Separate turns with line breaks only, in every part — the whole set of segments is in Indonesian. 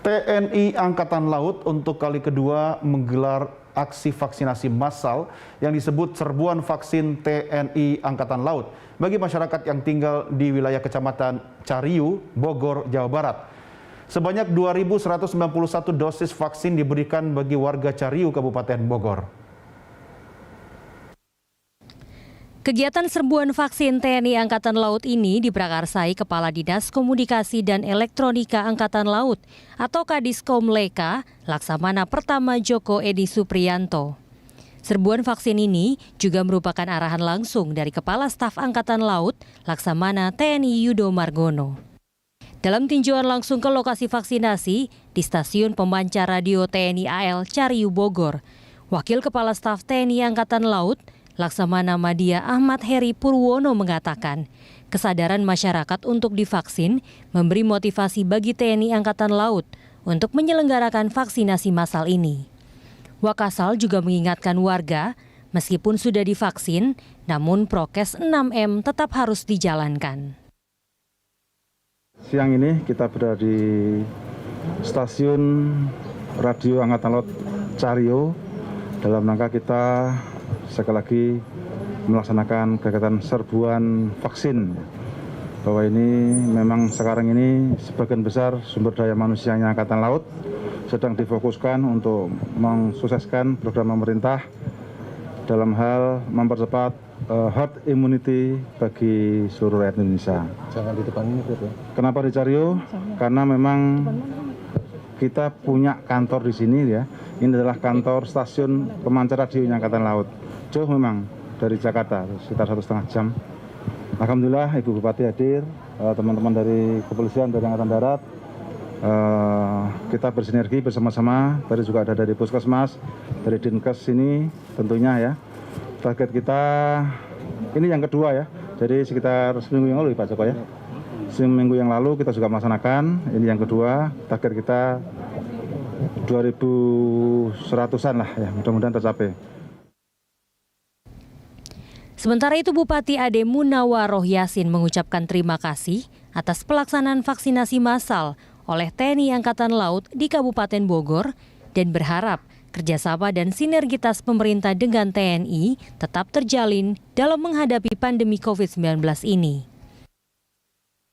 TNI Angkatan Laut untuk kali kedua menggelar aksi vaksinasi massal yang disebut serbuan vaksin TNI Angkatan Laut bagi masyarakat yang tinggal di wilayah Kecamatan Cariu, Bogor, Jawa Barat. Sebanyak 2.191 dosis vaksin diberikan bagi warga Cariu, Kabupaten Bogor.
Kegiatan serbuan vaksin TNI Angkatan Laut ini diprakarsai Kepala Dinas Komunikasi dan Elektronika Angkatan Laut atau Kadiskom Leka, Laksamana Pertama Joko Edi Supriyanto. Serbuan vaksin ini juga merupakan arahan langsung dari Kepala Staf Angkatan Laut, Laksamana TNI Yudo Margono. Dalam tinjauan langsung ke lokasi vaksinasi di Stasiun Pemancar Radio TNI AL Cariu Bogor, Wakil Kepala Staf TNI Angkatan Laut, Laksamana Madya Ahmad Heri Purwono mengatakan, kesadaran masyarakat untuk divaksin memberi motivasi bagi TNI Angkatan Laut untuk menyelenggarakan vaksinasi massal ini. Wakasal juga mengingatkan warga, meskipun sudah divaksin, namun prokes 6M tetap harus dijalankan.
Siang ini kita berada di Stasiun Radio Angkatan Laut Cariu dalam rangka kita sekali lagi melaksanakan kegiatan serbuan vaksin, bahwa ini memang sekarang ini sebagian besar sumber daya manusianya Angkatan Laut sedang difokuskan untuk mensukseskan program pemerintah dalam hal mempercepat herd immunity bagi seluruh rakyat Indonesia.
Jangan di depan ini, ya.
Kenapa di Cariu? Karena memang kita punya kantor di sini ya. Ini adalah kantor stasiun Pemancar Radio Angkatan Laut. Jauh memang dari Jakarta, sekitar 1,5 jam. Alhamdulillah Ibu Bupati hadir, teman-teman dari kepolisian, dari Angkatan Darat. Kita bersinergi bersama-sama, tadi juga ada dari Puskesmas, dari Dinkes ini tentunya ya. Target kita, ini yang kedua ya, jadi sekitar seminggu yang lalu Pak Joko ya. Seminggu yang lalu kita juga melaksanakan, ini yang kedua, target kita 2.100-an lah ya, mudah-mudahan tercapai.
Sementara itu Bupati Ade Munawaroh Yasin mengucapkan terima kasih atas pelaksanaan vaksinasi massal oleh TNI Angkatan Laut di Kabupaten Bogor dan berharap kerjasama dan sinergitas pemerintah dengan TNI tetap terjalin dalam menghadapi pandemi COVID-19 ini.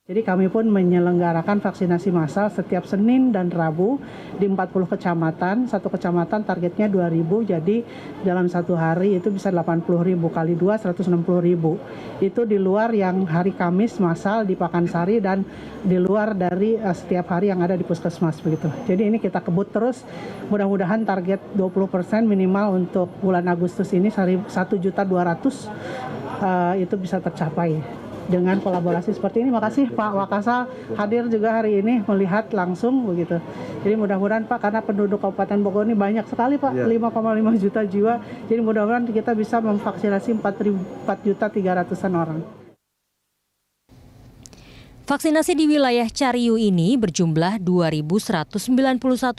Jadi kami pun menyelenggarakan vaksinasi massal setiap Senin dan Rabu di 40 kecamatan, satu kecamatan targetnya 2.000, jadi dalam satu hari itu bisa 80.000 kali 2, 160.000. Itu di luar yang hari Kamis massal di Pakansari dan di luar dari setiap hari yang ada di Puskesmas begitu. Jadi ini kita kebut terus, mudah-mudahan target 20% minimal untuk bulan Agustus ini 1.200.000 itu bisa tercapai. Dengan kolaborasi seperti ini, makasih Pak Wakasal hadir juga hari ini melihat langsung begitu. Jadi mudah-mudahan Pak, karena penduduk Kabupaten Bogor ini banyak sekali Pak, 5,5 juta jiwa. Jadi mudah-mudahan kita bisa memvaksinasi 4.300-an orang.
Vaksinasi di wilayah Cariu ini berjumlah 2.191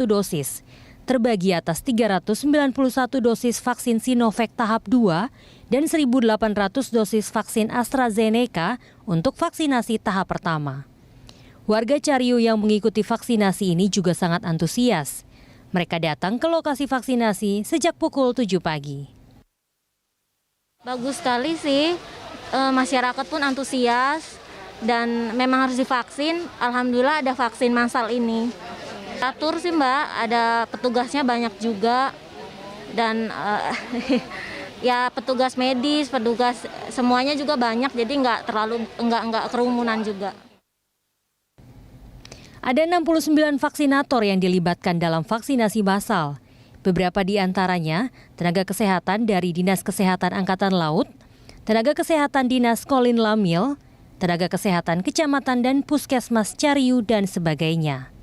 dosis. Terbagi atas 391 dosis vaksin Sinovac tahap 2 dan 1.800 dosis vaksin AstraZeneca untuk vaksinasi tahap pertama. Warga Cariu yang mengikuti vaksinasi ini juga sangat antusias. Mereka datang ke lokasi vaksinasi sejak pukul 7 pagi.
Bagus sekali sih, masyarakat pun antusias dan memang harus divaksin. Alhamdulillah ada vaksin massal ini. Atur sih Mbak, ada petugasnya banyak juga dan ya petugas medis, petugas semuanya juga banyak, jadi nggak kerumunan juga.
Ada 69 vaksinator yang dilibatkan dalam vaksinasi massal. Beberapa di antaranya tenaga kesehatan dari Dinas Kesehatan Angkatan Laut, tenaga kesehatan Dinas Kolin Lamil, tenaga kesehatan Kecamatan dan Puskesmas Cariu dan sebagainya.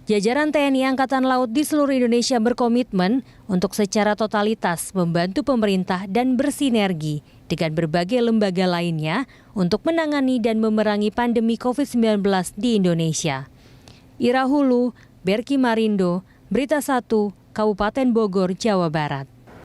Jajaran TNI Angkatan Laut di seluruh Indonesia berkomitmen untuk secara totalitas membantu pemerintah dan bersinergi dengan berbagai lembaga lainnya untuk menangani dan memerangi pandemi COVID-19 di Indonesia. Ira Hulu, Berki Marindo, Berita 1, Kabupaten Bogor, Jawa Barat.